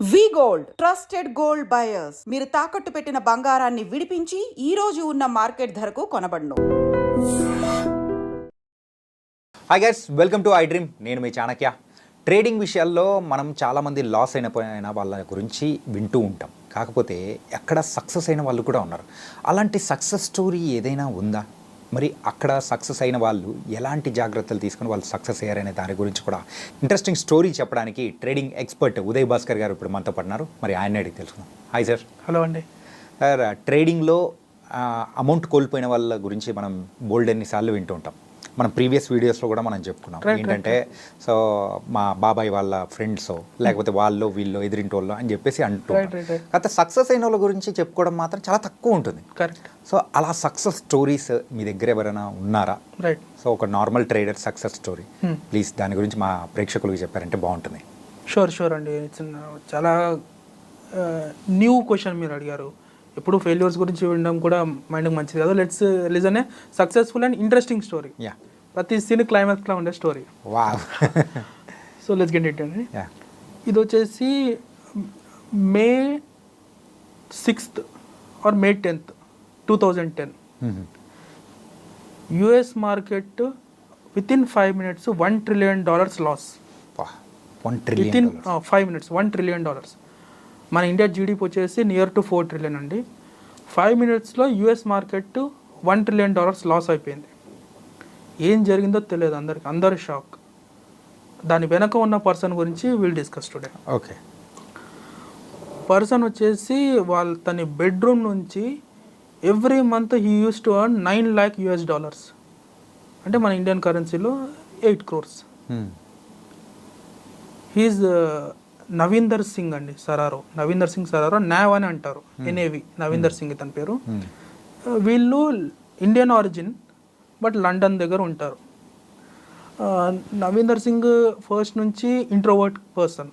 వి gold trusted gold buyers మీరు తాకట్టు పెట్టిన బంగారాన్ని విడిపించి ఈ రోజు ఉన్న మార్కెట్ ధరకు కొనబడును. Hi guys, welcome to I dream. నేను మీ చాణక్య. ట్రేడింగ్ విషయాల్లో మనం చాలామంది లాస్ అయిన వాళ్ళ గురించి వింటూ ఉంటాం. కాకపోతే ఎక్కడ సక్సెస్ అయిన వాళ్ళు కూడా ఉన్నారు. అలాంటి సక్సెస్ స్టోరీ ఏదైనా ఉందా? మరి అక్కడ సక్సెస్ అయిన వాళ్ళు ఎలాంటి జాగ్రత్తలు తీసుకుని వాళ్ళు సక్సెస్ అయ్యారనే దాని గురించి కూడా ఇంట్రెస్టింగ్ స్టోరీ చెప్పడానికి ట్రేడింగ్ ఎక్స్పర్ట్ ఉదయ్ భాస్కర్ గారు ఇప్పుడు మనతో పడినారు. మరి ఆయన అడిగి తెలుసుకుందాం. Hi sir. హలో అండి. సార్, ట్రేడింగ్లో అమౌంట్ కోల్పోయిన వాళ్ళ గురించి మనం బోల్డ్ ఎన్నిసార్లు వింటూ ఉంటాం. మనం ప్రీవియస్ వీడియోస్లో కూడా మనం చెప్పుకున్నాం. ఏంటంటే సో మా బాబాయ్ వాళ్ళ ఫ్రెండ్స్ లేకపోతే వాళ్ళు వీళ్ళు ఎదిరింటి వాళ్ళు అని చెప్పేసి అంటూ కాకపోతే సక్సెస్ అయిన వాళ్ళ గురించి చెప్పుకోవడం మాత్రం చాలా తక్కువ ఉంటుంది. కరెక్ట్. సో అలా సక్సెస్ స్టోరీస్ మీ దగ్గర ఎవరైనా ఉన్నారా? రైట్. సో ఒక normal trader success story please దాని గురించి మా ప్రేక్షకులకు చెప్పారంటే బాగుంటుంది. షూర్ అండి. చాలా న్యూ క్వశ్చన్ మీరు అడిగారు. ఎప్పుడు ఫెయిల్యూర్స్ గురించి వినడం కూడా మైండ్కి మంచిది కాదు. Let's listen a successful and interesting story. ప్రతి సీన్ క్లైమాక్స్లో ఉండే story. So let's get it అండి. ఇది వచ్చేసి May 6th or May 10th 2010 US market within 5 minutes $1 trillion loss. 1 trillion within 5 minutes $1 trillion. మన ఇండియా జీడిపి వచ్చేసి near to 4 trillion అండి. 5 minutesలో యుఎస్ మార్కెట్ $1 trillion లాస్ అయిపోయింది. ఏం జరిగిందో తెలియదు అందరికి, అందరు షాక్. దాని వెనక ఉన్న పర్సన్ గురించి will discuss today. Okay. Person వచ్చేసి తన బెడ్రూమ్ నుంచి every month he use to earn $9 lakh, అంటే మన ఇండియన్ కరెన్సీలో 8 crores. హీఈస్ నవీందర్ సింగ్ అండి సరారో. నవీందర్ సింగ్ సరారో, నావ్ అని అంటారు, ఎన్ఏవి నవీందర్ సింగ్ తన పేరు. వీళ్ళు ఇండియన్ ఆరిజిన్ బట్ లండన్ దగ్గర ఉంటారు. నవీందర్ సింగ్ ఫస్ట్ నుంచి ఇంట్రోవర్ట్ పర్సన్.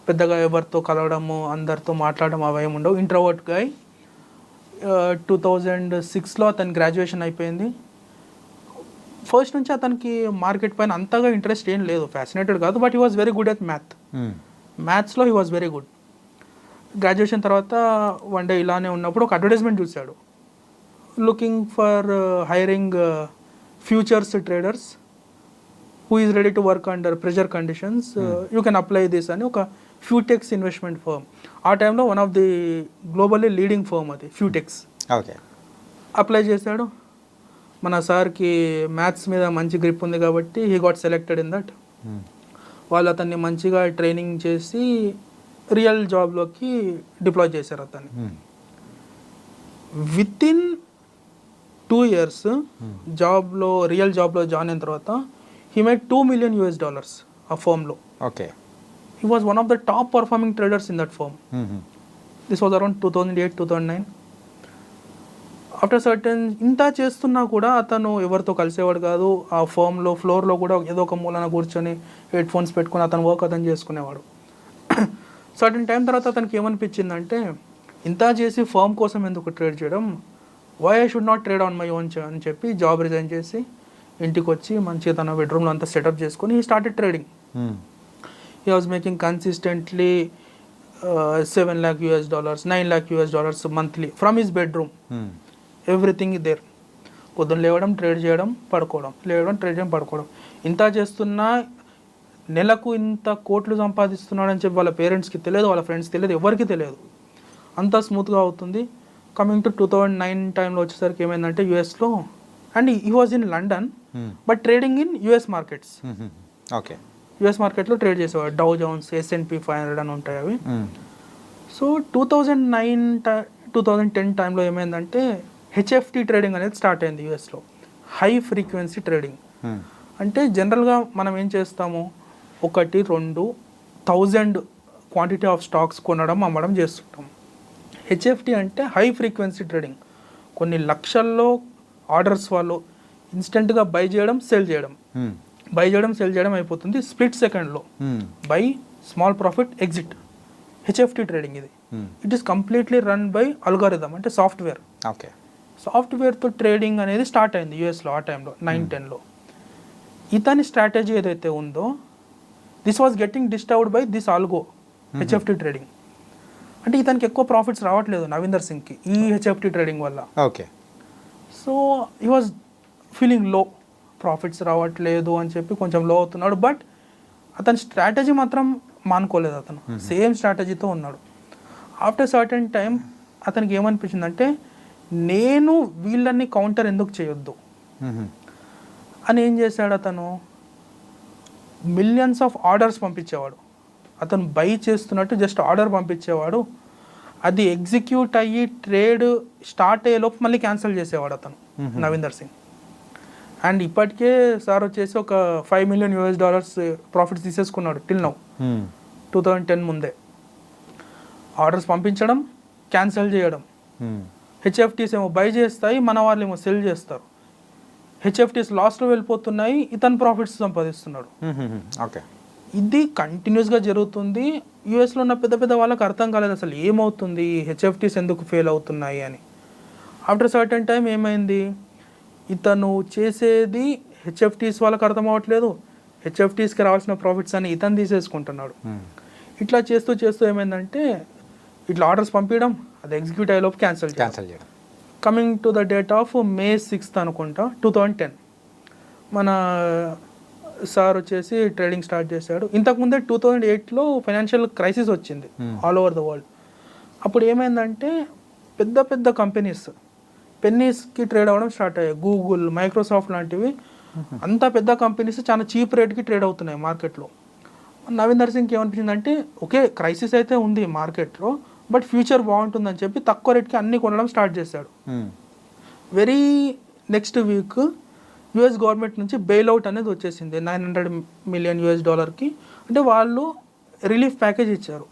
పెద్దగా ఎవరితో కలవడము, అందరితో మాట్లాడడం అవేం ఉండవు. Introvert guy. 2006లో అతని గ్రాడ్యుయేషన్ అయిపోయింది. ఫస్ట్ నుంచి అతనికి మార్కెట్ పైన అంతగా ఇంట్రెస్ట్ ఏం లేదు, ఫ్యాసినేటెడ్ కాదు, but he was very good at మ్యాథ్స్లో he was very good. Graduation తర్వాత వన్ డే ఇలానే ఉన్నప్పుడు ఒక అడ్వర్టైజ్మెంట్ చూశాడు, looking for hiring futures traders who is ready to work under pressure conditions, you can apply this అని ఒక Futex investment firm. ఆ టైంలో one of the globally leading firm అది ఫ్యూటెక్స్. ఓకే. అప్లై చేశాడు. మన సార్కి మ్యాథ్స్ మీద మంచి గ్రిప్ ఉంది కాబట్టి he got selected in that. వాళ్ళు అతన్ని మంచిగా ట్రైనింగ్ చేసి రియల్ జాబ్లోకి డిప్లాయ్ చేశారు అతన్ని. విత్ ఇన్ 2 years రియల్ జాబ్లో జాయిన్ అయిన తర్వాత హీ మేడ్ $2 million ఆ ఫర్మ్లో. Okay. He was one of the top performing traders in that firm. This was around 2008-2009. After certain ఇంత చేస్తున్నా కూడా అతను ఎవరితో కలిసేవాడు కాదు. ఆ ఫర్మ్లో ఫ్లోర్లో కూడా ఏదో ఒక మూలన కూర్చొని హెడ్ ఫోన్స్ పెట్టుకుని అతను వర్క్ అతను చేసుకునేవాడు. సర్టన్ టైం తర్వాత అతనికి ఏమనిపించిందంటే, ఇంత చేసి ఫర్మ్ కోసం ఎందుకు ట్రేడ్ చేయడం, why I should not trade on my own అని చెప్పి జాబ్ రిజైన్ చేసి ఇంటికి వచ్చి మంచిగా తన బెడ్రూమ్లో అంతా సెటప్ చేసుకొని he started trading. He was making consistently $7 lakh, $9 lakh monthly from his bedroom. Everything there. పొద్దున్న లేవడం, ట్రేడ్ చేయడం, పడుకోవడం, లేవడం, ట్రేడ్ చేయడం, పడుకోవడం. ఇంత చేస్తున్నా నెలకు ఇంత కోట్లు సంపాదిస్తున్నాడని చెప్పి వాళ్ళ పేరెంట్స్కి తెలియదు, వాళ్ళ ఫ్రెండ్స్కి తెలియదు, ఎవరికి తెలియదు. అంతా స్మూత్గా అవుతుంది. కమింగ్ టు 2009 టైంలో వచ్చేసరికి ఏమైందంటే యూఎస్లో, and he was in London but trading in US markets. Okay. US మార్కెట్లో ట్రేడ్ చేసేవాడు. డౌ జోన్స్, S&P 500 అని ఉంటాయి అవి. సో 2009-2010 టైంలో ఏమైందంటే HFT ట్రేడింగ్ అనేది స్టార్ట్ అయింది యూఎస్లో. High frequency trading. అంటే జనరల్గా మనం ఏం చేస్తాము, 1-2,000 క్వాంటిటీ ఆఫ్ స్టాక్స్ కొనడం, అమ్మడం చేస్తుంటాం. HFT అంటే హై ఫ్రీక్వెన్సీ ట్రేడింగ్. కొన్ని లక్షల్లో ఆర్డర్స్ వాళ్ళు ఇన్స్టెంట్గా బై చేయడం, సెల్ చేయడం, బై చేయడం, సెల్ చేయడం అయిపోతుంది స్ప్లిట్ సెకండ్లో. Buy, small profit, exit. HFT trading ఇది. It is completely run by algorithm, అంటే సాఫ్ట్వేర్. ఓకే. సాఫ్ట్వేర్తో ట్రేడింగ్ అనేది స్టార్ట్ అయింది యూఎస్లో ఆ టైంలో 9-10లో. ఇతని స్ట్రాటజీ ఏదైతే ఉందో, this was getting disturbed by this algo. HFT trading. అంటే ఇతనికి ఎక్కువ ప్రాఫిట్స్ రావట్లేదు నవీందర్ సింగ్కి ఈ హెచ్ఎఫ్టీ ట్రేడింగ్ వల్ల. Okay. So he was feeling low, profits రావట్లేదు అని చెప్పి కొంచెం లో అవుతున్నాడు. బట్ అతని స్ట్రాటజీ మాత్రం మానుకోలేదు, అతను సేమ్ స్ట్రాటజీతో ఉన్నాడు. ఆఫ్టర్ సర్టెన్ టైం అతనికి ఏమనిపించిందంటే నేను వీళ్ళని కౌంటర్ ఎందుకు చేయొద్దు అని ఏం చేశాడు, అతను మిలియన్స్ ఆఫ్ ఆర్డర్స్ పంపించేవాడు. అతను బై చేస్తున్నట్టు జస్ట్ ఆర్డర్ పంపించేవాడు, అది ఎగ్జిక్యూట్ అయ్యి ట్రేడ్ స్టార్ట్ అయ్యే లోపు మళ్ళీ క్యాన్సిల్ చేసేవాడు అతను నవీందర్ సింగ్. అండ్ ఇప్పటికే సార్ వచ్చేసి ఒక $5 million ప్రాఫిట్స్ తీసేసుకున్నాడు టిల్ నౌ. 2010 ముందే ఆర్డర్స్ పంపించడం, క్యాన్సిల్ చేయడం. హెచ్ఎఫ్టీస్ ఏమో బై చేస్తాయి, మన వాళ్ళు ఏమో సెల్ చేస్తారు. హెచ్ఎఫ్టీస్ లాస్ట్లో వెళ్ళిపోతున్నాయి, ఇతను ప్రాఫిట్స్ సంపాదిస్తున్నాడు. ఓకే. ఇది కంటిన్యూస్గా జరుగుతుంది. యూఎస్లో ఉన్న పెద్ద పెద్ద వాళ్ళకి అర్థం కాలేదు అసలు ఏమవుతుంది, హెచ్ఎఫ్టీస్ ఎందుకు ఫెయిల్ అవుతున్నాయి అని. ఆఫ్టర్ సర్టెన్ టైం ఏమైంది, ఇతను చేసేది హెచ్ఎఫ్టీస్ వాళ్ళకి అర్థం అవ్వట్లేదు, హెచ్ఎఫ్టీస్కి రావాల్సిన ప్రాఫిట్స్ అని ఇతను తీసేసుకుంటున్నాడు. ఇట్లా చేస్తూ చేస్తూ ఏమైందంటే ఇట్లా ఆర్డర్స్ పంపించడం, అది ఎగ్జిక్యూట్ అయ్యేలోపు క్యాన్సిల్ చేయడం. Coming to the date of May 6th అనుకుంటా 2010 మన సార్ వచ్చేసి ట్రేడింగ్ స్టార్ట్ చేశాడు. ఇంతకుముందే 2008లో ఫైనాన్షియల్ క్రైసిస్ వచ్చింది ఆల్ ఓవర్ ద వరల్డ్. అప్పుడు ఏమైందంటే పెద్ద పెద్ద కంపెనీస్ పెన్నీస్కి ట్రేడ్ అవ్వడం స్టార్ట్ అయ్యాయి. గూగుల్, మైక్రోసాఫ్ట్ లాంటివి అంత పెద్ద కంపెనీస్ చాలా చీప్ రేట్కి ట్రేడ్ అవుతున్నాయి మార్కెట్లో. నవీందర్ సింగ్కి ఏమనిపించిందంటే ఓకే క్రైసిస్ అయితే ఉంది మార్కెట్లో, బట్ ఫ్యూచర్ బాగుంటుందని చెప్పి తక్కువ రేట్కి అన్నీ కొనడం స్టార్ట్ చేశాడు. Very next week US government నుంచి బెయిల్అవుట్ అనేది వచ్చేసింది $900 million. అంటే వాళ్ళు రిలీఫ్ ప్యాకేజ్ ఇచ్చారు.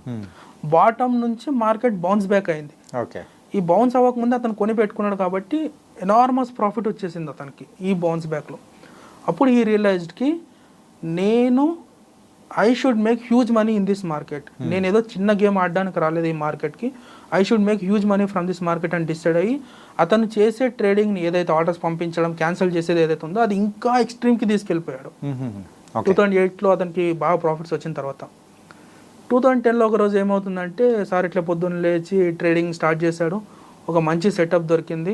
బాటమ్ నుంచి మార్కెట్ బౌన్స్ బ్యాక్ అయింది. ఓకే. ఈ బౌన్స్ అవ్వకముందే అతను కొని పెట్టుకున్నాడు కాబట్టి ఎనార్మస్ ప్రాఫిట్ వచ్చేసింది అతనికి ఈ బౌన్స్ బ్యాక్లో. అప్పుడు ఈ రియలైజ్డ్కి నేను I should make huge money in this market. నేను ఏదో చిన్న గేమ్ ఆడడానికి రాలేదు ఈ మార్కెట్కి, I should make huge money from this market అని డిసైడ్ అయ్యి అతను చేసే ట్రేడింగ్ని ఏదైతే ఆర్డర్స్ పంపించడం, క్యాన్సిల్ చేసేది ఏదైతే ఉందో అది ఇంకా ఎక్స్ట్రీమ్కి తీసుకెళ్ళిపోయాడు. 2008లో అతనికి బాగా ప్రాఫిట్స్ వచ్చిన తర్వాత 2010లో ఒకరోజు ఏమవుతుందంటే సార్ ఇట్లా పొద్దున్న లేచి ట్రేడింగ్ స్టార్ట్ చేశాడు. ఒక మంచి సెటప్ దొరికింది,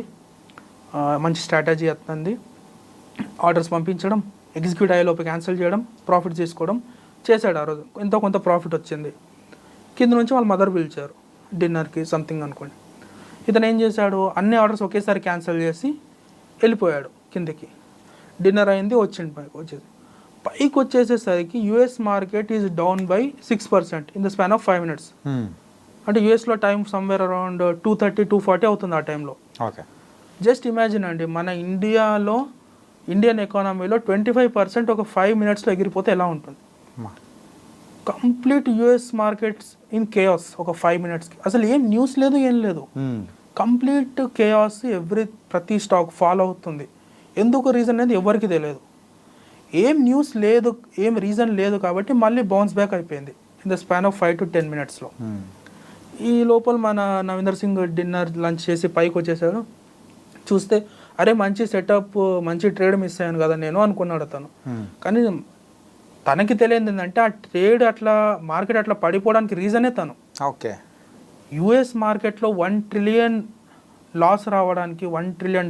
మంచి స్ట్రాటజీ అతనిది. ఆర్డర్స్ పంపించడం, ఎగ్జిక్యూట్ అయ్యేలోపు క్యాన్సిల్ చేయడం, ప్రాఫిట్ తీసుకోవడం చేశాడు. ఆ రోజు ఎంతో కొంత ప్రాఫిట్ వచ్చింది. కింద నుంచి వాళ్ళ మదర్ పిలిచారు డిన్నర్కి సంథింగ్ అనుకోండి. ఇతను ఏం చేశాడు, అన్ని ఆర్డర్స్ ఒకేసారి క్యాన్సిల్ చేసి వెళ్ళిపోయాడు కిందకి. డిన్నర్ అయింది, పైకి వచ్చేసేసరికి US market is down by 6% in the span of 5 minutes. అంటే యూఎస్లో టైం సమ్వేర్ అరౌండ్ 2:30, 2:40 అవుతుంది ఆ టైంలో. ఓకే. జస్ట్ ఇమాజిన్ అండి, మన ఇండియన్ ఎకానమీలో 25% ఒక 5 minutesలో ఎగిరిపోతే ఎలా ఉంటుంది. Complete US markets in chaos ఒక 5 minutesకి. అసలు ఏం న్యూస్ లేదు, ఏం లేదు, కంప్లీట్ కేయాస్. ప్రతి స్టాక్ ఫాలో అవుతుంది. ఎందుకు రీజన్ అనేది ఎవరికి తెలియదు, ఏం న్యూస్ లేదు, ఏం రీజన్ లేదు. కాబట్టి మళ్ళీ బౌన్స్ బ్యాక్ అయిపోయింది in the span of 5 to 10 minutesలో. ఈ లోపల మన నవీందర్ సింగ్ డిన్నర్ లంచ్ చేసి పైకి వచ్చేసాడు. చూస్తే అరే మంచి సెటప్, మంచి ట్రేడ్ మిస్ అయ్యాను కదా నేను అనుకున్నాడు అతను. కానీ తనకి తెలియదు ఏంటంటే ఆ ట్రేడ్ అట్లా మార్కెట్ అట్లా పడిపోవడానికి రీజనే తను. ఓకే. యుఎస్ మార్కెట్లో $1 trillion లాస్ రావడానికి, $1 trillion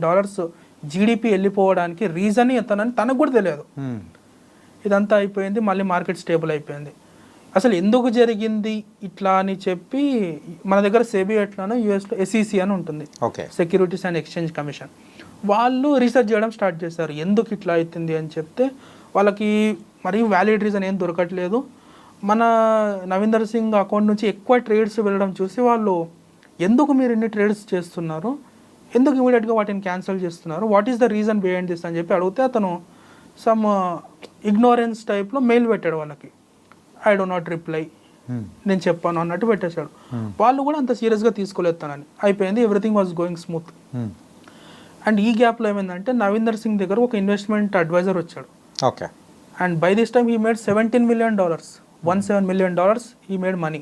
జీడిపి వెళ్ళిపోవడానికి రీజన్ తనని తనకు కూడా తెలియదు. ఇదంతా అయిపోయింది, మళ్ళీ మార్కెట్ స్టేబుల్ అయిపోయింది. అసలు ఎందుకు జరిగింది ఇట్లా అని చెప్పి మన దగ్గర సెబీ ఎట్లానో యూఎస్లో SEC అని ఉంటుంది, సెక్యూరిటీస్ అండ్ ఎక్స్చేంజ్ కమిషన్. వాళ్ళు రీసెర్చ్ చేయడం స్టార్ట్ చేశారు ఎందుకు ఇట్లా అవుతుంది అని చెప్తే వాళ్ళకి మరి వ్యాలిడ్ రీజన్ ఏం దొరకట్లేదు. మన నవీందర్ సింగ్ అకౌంట్ నుంచి ఎక్కువ ట్రేడ్స్ వెళ్ళడం చూసి వాళ్ళు ఎందుకు మీరు ఇన్ని ట్రేడ్స్ చేస్తున్నారు, ఎందుకు ఇమీడియట్గా వాటిని క్యాన్సిల్ చేస్తున్నారు, what is the reason behind this అని చెప్పి అడిగితే అతను సమ్ ఇగ్నోరెన్స్ టైప్లో మెయిల్ పెట్టాడు వాళ్ళకి. ఐ డో నాట్ రిప్లై, నేను చెప్పాను అన్నట్టు పెట్టేశాడు. వాళ్ళు కూడా అంత సీరియస్గా తీసుకోలేదు తనని. అయిపోయింది, everything was going smooth. And ఈ గ్యాప్లో ఏమైందంటే నవీందర్ సింగ్ దగ్గర ఒక ఇన్వెస్ట్మెంట్ అడ్వైజర్ వచ్చాడు. Okay. And by this time he made $17 million, $17 million he made money.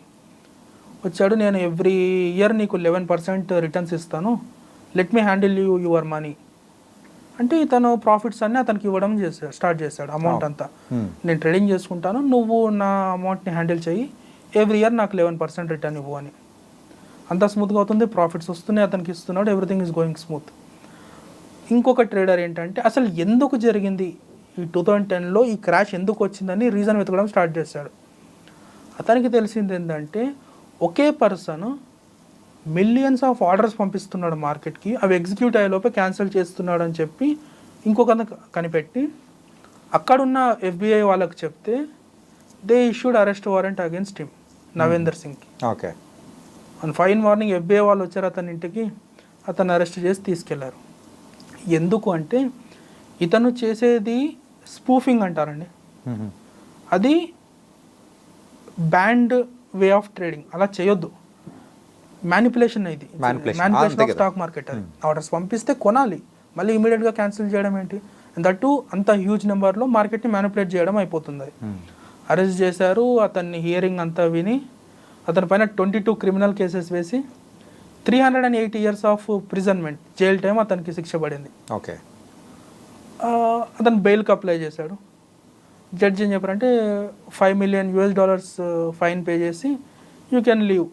వచ్చాడు, నేను ఎవ్రీ ఇయర్ నీకు 11% రిటర్న్స్ ఇస్తాను, let me handle your money అంటే ఇతను ప్రాఫిట్స్ అన్ని అతనికి ఇవ్వడం స్టార్ట్ చేశాడు. అమౌంట్ అంతా నేను ట్రేడింగ్ చేసుకుంటాను, నువ్వు నా అమౌంట్ని హ్యాండిల్ చెయ్యి, ఎవ్రీ ఇయర్ నాకు 11% రిటర్న్ ఇవ్వు అని. అంత స్మూత్గా అవుతుంది, ప్రాఫిట్స్ వస్తున్నాయి, అతనికి ఇస్తున్నాడు, ఎవ్రీథింగ్ ఈజ్ గోయింగ్ స్మూత్. ఇంకొక ట్రేడర్ ఏంటంటే అసలు ఎందుకు జరిగింది ఈ 2010లో ఈ క్రాష్ ఎందుకు వచ్చిందని రీజన్ వెతకడం స్టార్ట్ చేశాడు. అతనికి తెలిసింది ఏంటంటే ఒకే పర్సన్ మిలియన్స్ ఆఫ్ ఆర్డర్స్ పంపిస్తున్నాడు మార్కెట్కి, అవి ఎగ్జిక్యూట్ అయ్యేలోపే క్యాన్సిల్ చేస్తున్నాడు అని చెప్పి ఇంకొక కనిపెట్టి అక్కడున్న FBI వాళ్ళకి చెప్తే they issued arrest warrant against him, Navender సింగ్కి. Okay. And fine morning FBI వాళ్ళు వచ్చారు అతని ఇంటికి, అతను అరెస్ట్ చేసి తీసుకెళ్లారు. ఎందుకు అంటే ఇతను చేసేది స్పూఫింగ్ అంటారండి, అది బ్యాండ్ వే ఆఫ్ ట్రేడింగ్, అలా చేయొద్దు. మ్యానిపులేషన్ ఇది, మ్యానిపులేషన్ ఆఫ్ స్టాక్ మార్కెట్. అది ఆర్డర్స్ పంపిస్తే కొనాలి, మళ్ళీ ఇమీడియట్గా క్యాన్సిల్ చేయడం ఏంటి, దట్టు అంత హ్యూజ్ నెంబర్లో మార్కెట్ని మ్యానిపులేట్ చేయడం అయిపోతుంది. అది అరెస్ట్ చేశారు, అతన్ని హియరింగ్ అంతా విని అతని పైన 22 క్రిమినల్ కేసెస్ వేసి 380 years ఆఫ్ ప్రిజన్మెంట్, జైల్ టైం అతనికి శిక్ష పడింది. ఓకే. అతను బెయిల్కి అప్లై చేశాడు. జడ్జి ఏం చెప్పారంటే $5 million ఫైన్ పే చేసి యూ కెన్ లీవ్.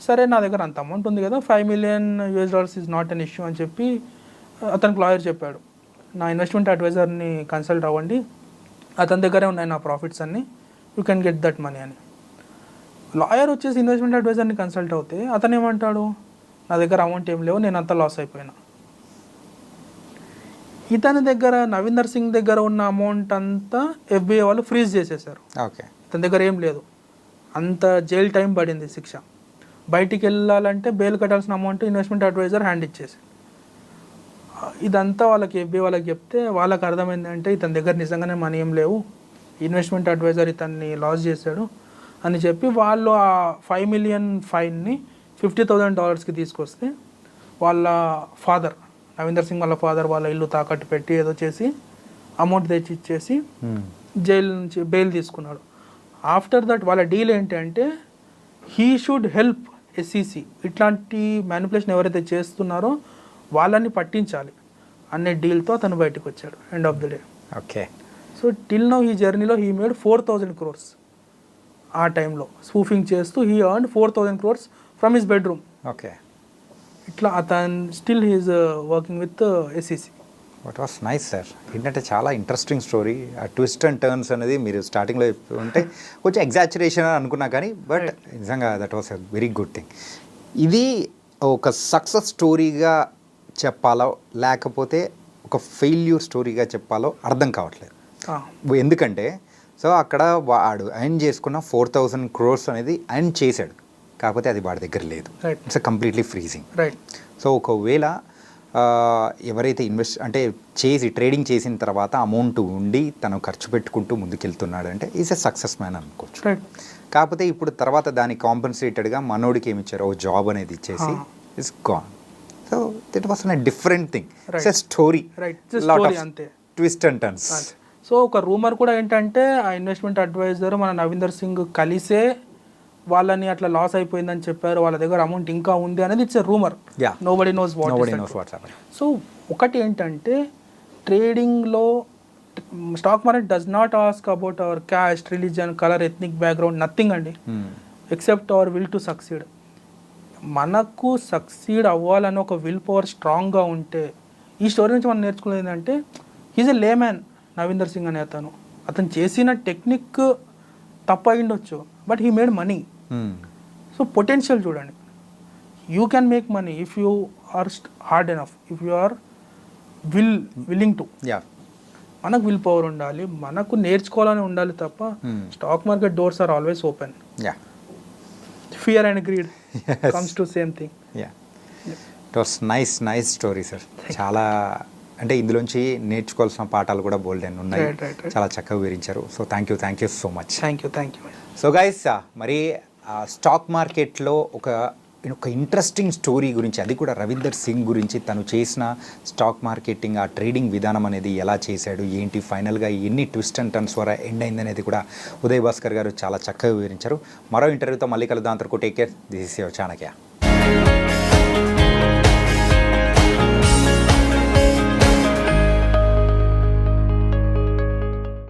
సరే, నా దగ్గర అంత అమౌంట్ ఉంది కదా, $5 million is not an issue అని చెప్పి అతనికి లాయర్ చెప్పాడు, నా ఇన్వెస్ట్మెంట్ అడ్వైజర్ని కన్సల్ట్ అవ్వండి, అతని దగ్గరే ఉన్నాయి నా ప్రాఫిట్స్ అన్ని, you can get that money అని. లాయర్ వచ్చేసి ఇన్వెస్ట్మెంట్ అడ్వైజర్ని కన్సల్ట్ అవుతే అతను ఏమంటాడు, నా దగ్గర అమౌంట్ ఏం లేవు, నేను అంతా లాస్ అయిపోయినా. ఇతని దగ్గర నవీందర్ సింగ్ దగ్గర ఉన్న అమౌంట్ అంతా FBI వాళ్ళు ఫ్రీజ్ చేసేసారు. ఓకే. ఇతని దగ్గర ఏం లేదు, అంత జైల్ టైం పడింది శిక్ష. బయటికి వెళ్ళాలంటే బెయిల్ కట్టాల్సిన అమౌంట్ ఇన్వెస్ట్మెంట్ అడ్వైజర్ హ్యాండ్ ఇచ్చేసి. ఇదంతా వాళ్ళకి FBI వాళ్ళకి చెప్తే వాళ్ళకి అర్థమైంది అంటే ఇతని దగ్గర నిజంగానే మనీ ఏం లేవు, ఇన్వెస్ట్మెంట్ అడ్వైజర్ ఇతన్ని లాస్ చేశాడు అని చెప్పి వాళ్ళు ఆ $5 million ఫైన్ని $50,000కి తీసుకొస్తే వాళ్ళ ఫాదర్, నవీందర్ సింగ్ వాళ్ళ ఫాదర్, వాళ్ళ ఇల్లు తాకట్టు పెట్టి ఏదో చేసి అమౌంట్ తెచ్చి ఇచ్చేసి జైలు నుంచి బెయిల్ తీసుకున్నాడు. ఆఫ్టర్ దట్ వాళ్ళ డీల్ ఏంటంటే హీ షుడ్ హెల్ప్ SEC, ఇట్లాంటి మ్యానిపులేషన్ ఎవరైతే చేస్తున్నారో వాళ్ళని పట్టించాలి అనే డీల్తో అతను బయటకు వచ్చాడు end of the day. Okay. So till now ఈ జర్నీలో హీ మేడ్ 4,000 crores. ఆ టైంలో స్పూఫింగ్ చేస్తూ he earned 4,000 crores from his bedroom. Okay. ఇట్లా అతను still he's working with SEC. What was nice sir. ఏంటంటే చాలా ఇంట్రెస్టింగ్ స్టోరీ. ఆ ట్విస్ట్ అండ్ టర్న్స్ అనేది మీరు స్టార్టింగ్లో ఉంటే కొంచెం ఎగ్జాచురేషన్ అని అనుకున్నా కానీ బట్ నిజంగా that was a very good thing. ఇది ఒక సక్సెస్ స్టోరీగా చెప్పాలో లేకపోతే ఒక ఫెయిల్యూర్ స్టోరీగా చెప్పాలో అర్థం కావట్లేదు. ఎందుకంటే సో అక్కడ వాడు ఎర్న్ చేసుకున్న 4,000 crores అనేది ఎర్న్ చేశాడు, కాకపోతే అది వాడి దగ్గర లేదు. It's completely freezing. సో ఒకవేళ ఎవరైతే చేసి ట్రేడింగ్ చేసిన తర్వాత అమౌంట్ ఉండి తను ఖర్చు పెట్టుకుంటూ ముందుకెళ్తున్నాడు అంటే ఈజ్ ఎ సక్సెస్ మ్యాన్ అనుకోవచ్చు. కాకపోతే ఇప్పుడు తర్వాత దానికి కాంపెన్సేటెడ్గా మనోడికి ఏమి ఇచ్చారు, ఓ జాబ్ అనేది ఇచ్చేసి it's gone. So that was a different thing. It's a story, lot of twist and turns. So ఒక రూమర్ కూడా ఏంటంటే ఆ ఇన్వెస్ట్మెంట్ అడ్వైజర్ మన నవీందర్ సింగ్ కలిసే వాళ్ళని అట్లా లాస్ అయిపోయిందని చెప్పారు, వాళ్ళ దగ్గర అమౌంట్ ఇంకా ఉంది అనేది it's a rumour. Nobody knows what. So ఒకటి ఏంటంటే ట్రేడింగ్లో stock market does not ask about our caste, religion, colour, ethnic background, nothing అండి, except our will to succeed. మనకు సక్సీడ్ అవ్వాలని ఒక విల్ పవర్ స్ట్రాంగ్గా ఉంటే, ఈ స్టోరీ నుంచి మనం నేర్చుకునేది ఏంటంటే he's a layman Navinder Singh అనే అతను చేసిన టెక్నిక్ తప్పు అయ్యిండొచ్చు, but he made money. So potential చూడండి, you can make money if you are hard enough, if you are willing to. మనకు విల్ పవర్ ఉండాలి, మనకు నేర్చుకోవాలని ఉండాలి తప్ప stock market doors are always open. Fear and greed comes to same thing. It was nice story sir. చాలా అంటే ఇందులోంచి నేర్చుకోవాల్సిన పాఠాలు కూడా బోల్డ్ అని ఉన్నాయి. చాలా చక్కగా వివరించారు. So thank you so much. Thank you. So guys, మరి స్టాక్ మార్కెట్లో ఒక ఇంట్రెస్టింగ్ స్టోరీ గురించి, అది కూడా రవీందర్ సింగ్ గురించి, తను చేసిన స్టాక్ మార్కెటింగ్, ఆ ట్రేడింగ్ విధానం అనేది ఎలా చేశాడు, ఏంటి, ఫైనల్గా ఎన్ని ట్విస్ట్ అండ్ టర్న్స్ ద్వారా ఎండ్ అయింది అనేది కూడా ఉదయ్ భాస్కర్ గారు చాలా చక్కగా వివరించారు. మరో ఇంటర్వ్యూతో మళ్ళీ కలుద్దాం. అంతవరకు take care. This is your Chanakya.